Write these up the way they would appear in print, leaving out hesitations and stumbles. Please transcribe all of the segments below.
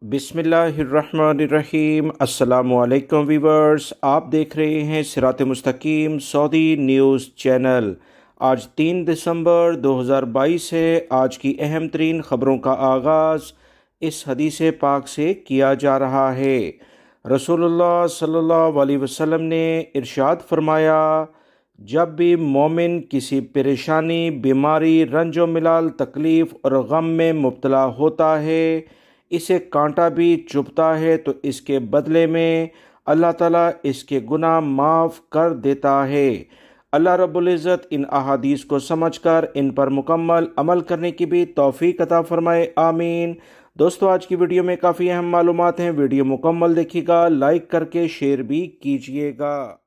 बिस्मिल्लाहिर्रहमानिर्रहीम। अस्सलामु अलैकुम वीवर्स, आप देख रहे हैं सिरात मुस्तकीम सऊदी न्यूज़ चैनल। आज 3 दिसंबर 2022 है। आज की अहम तरीन ख़बरों का आगाज़ इस हदीस पाक से किया जा रहा है। रसूलुल्लाह सल्लल्लाहु अलैहि वसल्लम ने इरशाद फरमाया, जब भी मोमिन किसी परेशानी, बीमारी, रंजो मिलाल, तकलीफ़ और गम में मुब्तला होता है, इसे कांटा भी चुभता है तो इसके बदले में अल्लाह ताला इसके गुनाह माफ़ कर देता है। अल्लाह रब्बुल इज़्ज़त इन अहादीस को समझकर इन पर मुकम्मल अमल करने की भी तौफीक अता फरमाए, आमीन। दोस्तों, आज की वीडियो में काफ़ी अहम मालूमात हैं। वीडियो मुकम्मल देखिएगा, लाइक करके शेयर भी कीजिएगा।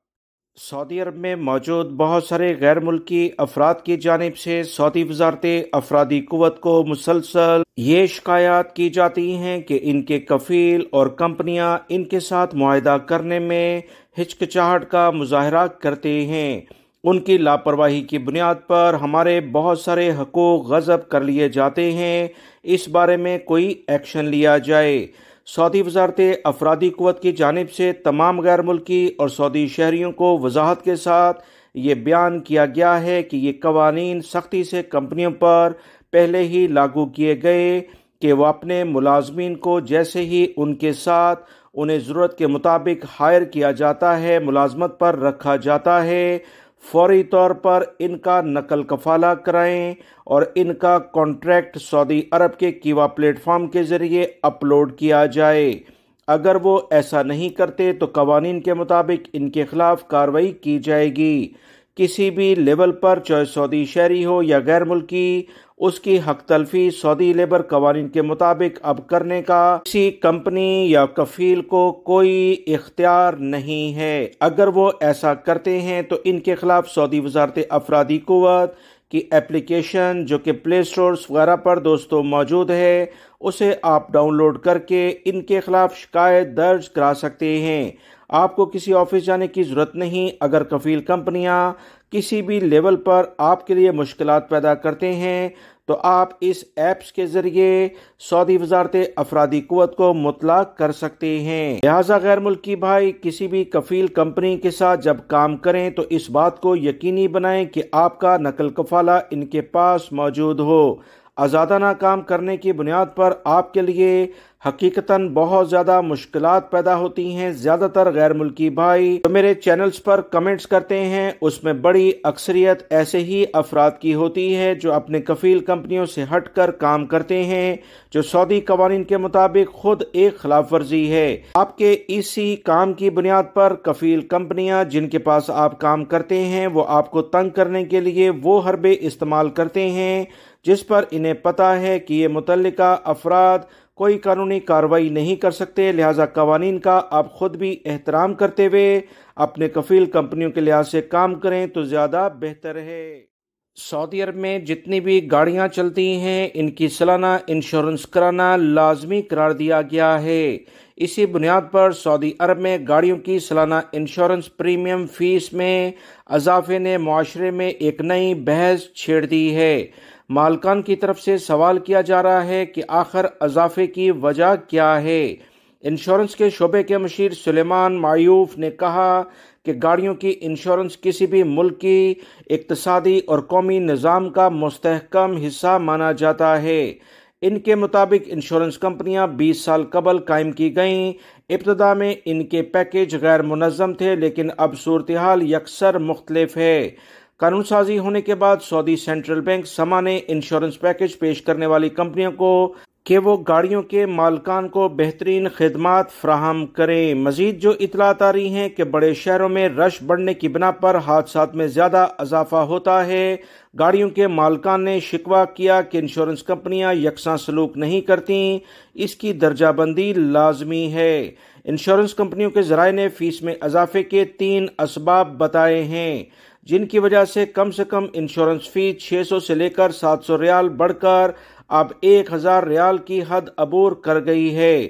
सऊदी अरब में मौजूद बहुत सारे गैर मुल्की अफराद की जानिब से सऊदी वजारत अफरादी कुव्वत को मुसलसल ये शिकायत की जाती हैं कि इनके कफील और कंपनियां इनके साथ मुआहदा करने में हिचकिचाहट का मुजाहरा करते हैं। उनकी लापरवाही की बुनियाद पर हमारे बहुत सारे हकूक़ गज़ब कर लिए जाते हैं। इस बारे में कोई एक्शन लिया जाए। सऊदी वजारत अफरादी कुव्वत की जानिब से तमाम गैर मुल्की और सऊदी शहरियों को वजाहत के साथ ये बयान किया गया है कि ये कवानीन सख्ती से कंपनियों पर पहले ही लागू किए गए कि वह अपने मुलाजमीन को जैसे ही उनके साथ उन्हें ज़रूरत के मुताबिक हायर किया जाता है, मुलाजमत पर रखा जाता है, फौरी तौर पर इनका नकल कफाला कराएं और इनका कॉन्ट्रैक्ट सऊदी अरब के कीवा प्लेटफॉर्म के ज़रिए अपलोड किया जाए। अगर वो ऐसा नहीं करते तो कवानीन के मुताबिक इनके खिलाफ कार्रवाई की जाएगी। किसी भी लेवल पर, चाहे सऊदी शहरी हो या गैर मुल्की, उसकी हक तलफी सऊदी लेबर कवानीन के मुताबिक अब करने का किसी कंपनी या कफील को कोई इख्तियार नहीं है। अगर वो ऐसा करते हैं तो इनके खिलाफ सऊदी वजारत अफरादी कुव्वत की एप्लीकेशन, जो कि प्ले स्टोर्स वगैरह पर दोस्तों मौजूद है, उसे आप डाउनलोड करके इनके खिलाफ शिकायत दर्ज करा सकते हैं। आपको किसी ऑफिस जाने की ज़रूरत नहीं। अगर कफील कंपनियां किसी भी लेवल पर आपके लिए मुश्किलात पैदा करते हैं तो आप इस ऐप्स के ज़रिए सऊदी वजारत अफरादी कुव्वत को मुतला कर सकते हैं। लिहाजा गैर मुल्की भाई किसी भी कफील कंपनी के साथ जब काम करें तो इस बात को यकीनी बनाएं कि आपका नकल कफाला इनके पास मौजूद हो। आज़ादाना काम करने की बुनियाद पर आपके लिए हकीकतन बहुत ज़्यादा मुश्किलात पैदा होती हैं। ज़्यादातर गैर मुल्की भाई जो मेरे चैनल्स पर कमेंट्स करते हैं, उसमें बड़ी अक्सरियत ऐसे ही अफराद की होती है जो अपने कफील कंपनियों से हटकर काम करते हैं, जो सऊदी कवानीन के मुताबिक खुद एक खिलाफ वर्जी है। आपके इसी काम की बुनियाद पर कफील कंपनियां जिनके पास आप काम करते हैं, वो आपको तंग करने के लिए वो हरबे इस्तेमाल करते हैं जिस पर इन्हें पता है कि ये मुतल्लिका अफराद कोई कानूनी कार्रवाई नहीं कर सकते। लिहाजा कवानीन का आप खुद भी एहतराम करते हुए अपने कफील कंपनियों के लिहाज से काम करें तो ज़्यादा बेहतर है। सऊदी अरब में जितनी भी गाड़ियां चलती हैं, इनकी सालाना इंश्योरेंस कराना लाजमी करार दिया गया है। इसी बुनियाद पर सऊदी अरब में गाड़ियों की सालाना इंश्योरेंस प्रीमियम फीस में इजाफे ने मुआशरे में एक नई बहस छेड़ दी है। मालकान की तरफ से सवाल किया जा रहा है कि आखिर इजाफे की वजह क्या है। इंश्योरेंस के शोबे के मुशीर सुलेमान मायूफ ने कहा कि गाड़ियों की इंश्योरेंस किसी भी मुल्क की इक्तिसादी और कौमी निज़ाम का मुस्तहकम हिस्सा माना जाता है। इनके मुताबिक इंश्योरेंस कंपनियां 20 साल कबल कायम की गईं। इब्तदा में इनके पैकेज गैर मुनज़्ज़म थे, लेकिन अब सूरत हाल यकसर मुख्तलिफ है। कानून साजी होने के बाद सऊदी सेंट्रल बैंक समा ने इंश्योरेंस पैकेज पेश करने वाली कंपनियों को कि वो गाड़ियों के मालकान को बेहतरीन खिदमात फराहम करें। मजीद जो इतलात आ रही हैं कि बड़े शहरों में रश बढ़ने की बिना पर हादसात में ज़्यादा इजाफा होता है। गाड़ियों के मालकान ने शिकवा किया कि इंश्योरेंस कंपनियां यकसा सलूक नहीं करती, इसकी दर्जाबंदी लाजमी है। इंश्योरेंस कंपनियों के ज़राए ने फीस में इजाफे के 3 असबाब बताए हैं जिनकी वजह से कम इंश्योरेंस फीस 600 से लेकर 700 रियाल बढ़कर अब 1000 रियाल की हद अबूर कर गई है।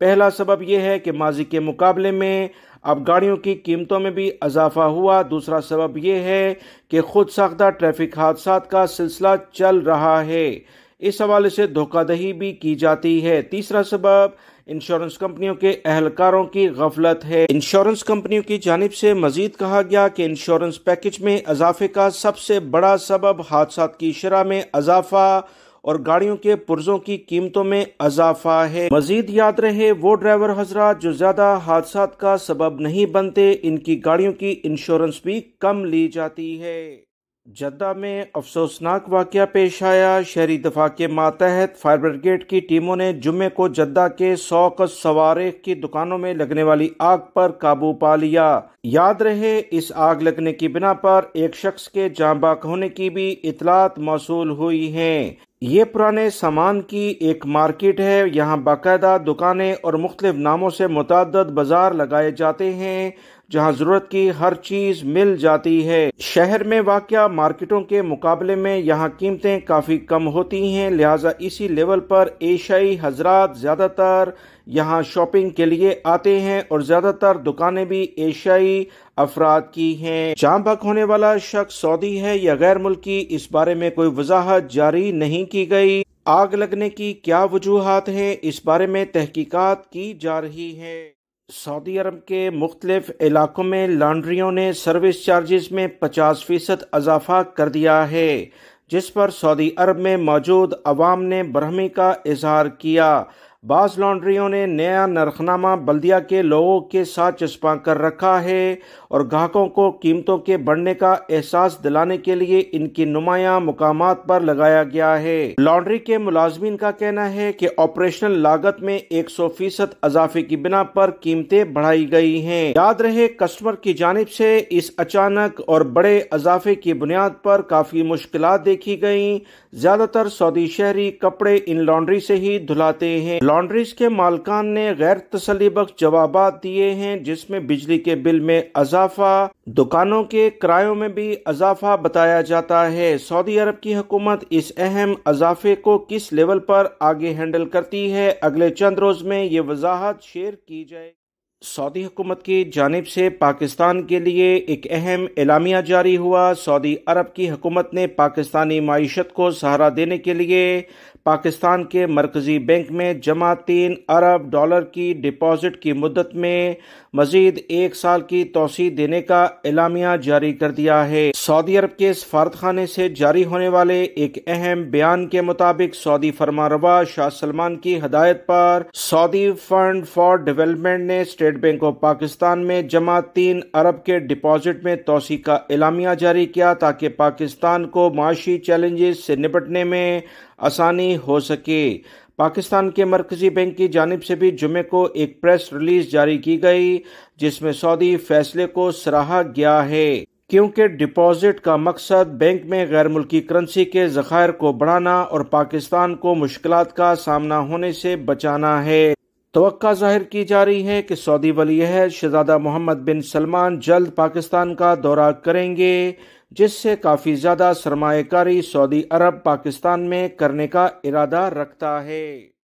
पहला सबब यह है कि माजी के मुकाबले में अब गाड़ियों की कीमतों में भी इजाफा हुआ। दूसरा सबब यह है कि खुद साख्ता ट्रैफिक हादसात का सिलसिला चल रहा है। इस हवाले से धोखाधड़ी भी की जाती है। तीसरा सबब इंश्योरेंस कंपनियों के एहलकारों की गफलत है। इंश्योरेंस कंपनियों की जानिब से मजीद कहा गया कि इंश्योरेंस पैकेज में इजाफे का सबसे बड़ा सबब हादसात की शरह में इजाफा और गाड़ियों के पुर्जों की कीमतों में इजाफा है। मजीद याद रहे, वो ड्राइवर हजरात जो ज्यादा हादसात का सबब नहीं बनते, इनकी गाड़ियों की इंश्योरेंस भी कम ली जाती है। जद्दा में अफसोसनाक वाकया पेश आया। शहरी दफा के मातहत फायर ब्रिगेड की टीमों ने जुम्मे को जद्दा के 100 सवारे की दुकानों में लगने वाली आग पर काबू पा लिया। याद रहे, इस आग लगने की बिना पर एक शख्स के जाँ बाक होने की भी इतलात मौसूल हुई हैं। ये पुराने सामान की एक मार्केट है। यहाँ बाकायदा दुकानें और मुख्तलिफ नामों से मुतअद्दिद बाजार लगाए जाते हैं जहाँ जरूरत की हर चीज मिल जाती है। शहर में वाक़या मार्केटों के मुकाबले में यहाँ कीमतें काफी कम होती हैं, लिहाजा इसी लेवल पर एशियाई हजरात ज्यादातर यहाँ शॉपिंग के लिए आते हैं और ज्यादातर दुकानें भी एशियाई अफराद की हैं। जाँ बहक होने वाला शख्स सऊदी है या गैर मुल्की, इस बारे में कोई वजाहत जारी नहीं की गई। आग लगने की क्या वजूहात हैं, इस बारे में तहकीकात की जा रही है। सऊदी अरब के मुख्तलिफ इलाकों में लॉन्ड्रियों ने सर्विस चार्जेस में 50% इजाफा कर दिया है, जिस पर सऊदी अरब में मौजूद अवाम ने बरहमी का इजहार किया। बाज़ लॉन्ड्रियों ने नया नरखनामा बल्दिया के लोगों के साथ चस्पा कर रखा है और ग्राहकों को कीमतों के बढ़ने का एहसास दिलाने के लिए इनकी नुमाया मुकामात पर लगाया गया है। लॉन्ड्री के मुलाजमीन का कहना है कि ऑपरेशनल लागत में 100% इजाफे की बिना पर कीमतें बढ़ाई गई हैं। याद रहे, कस्टमर की जानिब से इस अचानक और बड़े इजाफे की बुनियाद पर काफी मुश्किलात देखी गयी। ज्यादातर सऊदी शहरी कपड़े इन लॉन्ड्री से ही धुलाते हैं। लॉन्ड्रीज के मालकान ने गैर तसल्ली बख्श जवाबात दिए हैं, जिसमें बिजली के बिल में इजाफा, दुकानों के किरायों में भी इजाफा बताया जाता है। सऊदी अरब की हुकूमत इस अहम इजाफे को किस लेवल पर आगे हैंडल करती है, अगले चंद रोज में ये वजाहत शेयर की जाए। सऊदी हुकूमत की जानिब से पाकिस्तान के लिए एक अहम एलामिया जारी हुआ। सऊदी अरब की हुकूमत ने पाकिस्तानी माईशत को सहारा देने के लिए पाकिस्तान के मरकजी बैंक में जमा $3 अरब की डिपॉजिट की मुद्दत में मजीद 1 साल की तोसी देने का एलामिया जारी कर दिया है। सऊदी अरब के सफारतखाने से जारी होने वाले एक अहम बयान के मुताबिक सऊदी फरमारवा शाह सलमान की हदायत पर सऊदी फंड फॉर डेवलपमेंट ने स्टेट बैंक ऑफ पाकिस्तान में जमा $3 अरब के डिपॉजिट में तोसी का एलामिया जारी किया, ताकि पाकिस्तान को माशी चैलेंजेस से निपटने में आसानी हो सके। पाकिस्तान के मरकजी बैंक की जानिब से भी जुमे को एक प्रेस रिलीज जारी की गई, जिसमें सऊदी फैसले को सराहा गया है, क्योंकि डिपॉजिट का मकसद बैंक में गैर मुल्की करेंसी के ज़खायर को बढ़ाना और पाकिस्तान को मुश्किलात का सामना होने से बचाना है। तवक्का जाहिर की जा रही है कि सऊदी वली-ए-अहद शहजादा मोहम्मद बिन सलमान जल्द पाकिस्तान का दौरा करेंगे, जिससे काफी ज्यादा सरमाएकारी सऊदी अरब पाकिस्तान में करने का इरादा रखता है।